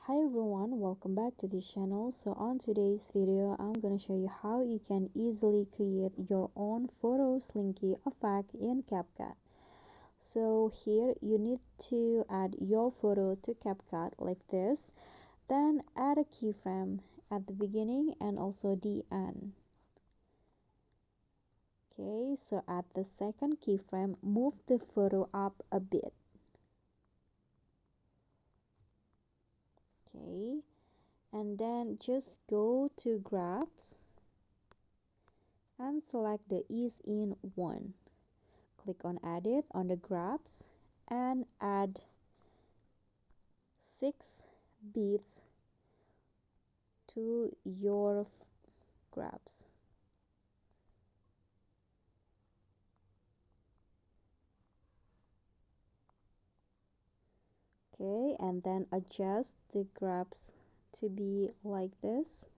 Hi everyone, welcome back to this channel. So on today's video, I'm gonna show you how you can easily create your own photo slinky effect in CapCut. So here you need to add your photo to CapCut like this, then add a keyframe at the beginning and also the end. Okay, so at the second keyframe, move the photo up a bit. Okay, and then just go to grabs and select the ease in one. Click on edit on the grabs and add 6 beats to your grabs. Okay, and then adjust the grabs to be like this.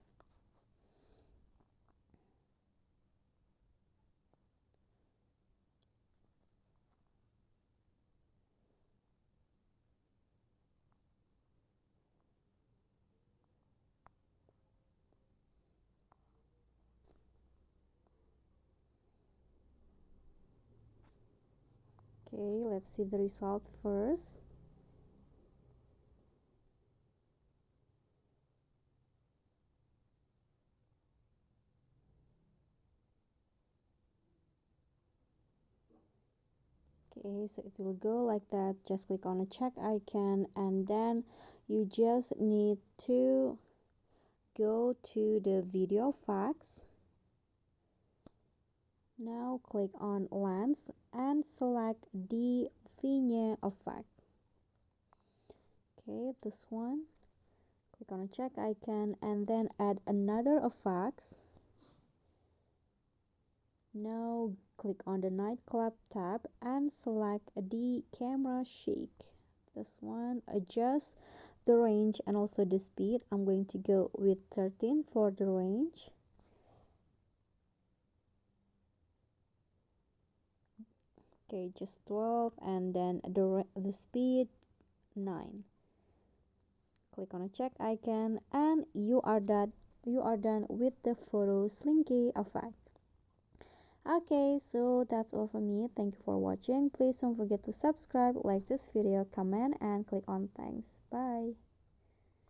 Okay, let's see the result first. Okay, so it will go like that. Just click on the check icon and then you just need to go to the video effects. Now click on lens and select the vignette effect. Okay, this one. Click on a check icon and then add another effects. Now click on the nightclub tab and select the camera shake. This one. Adjust the range and also the speed. I'm going to go with 13 for the range. Okay, just 12 and then the speed 9. Click on a check icon and you are done with the photo slinky effect. Okay, so that's all for me. Thank you for watching. Please don't forget to subscribe, like this video, comment and click on thanks. Bye.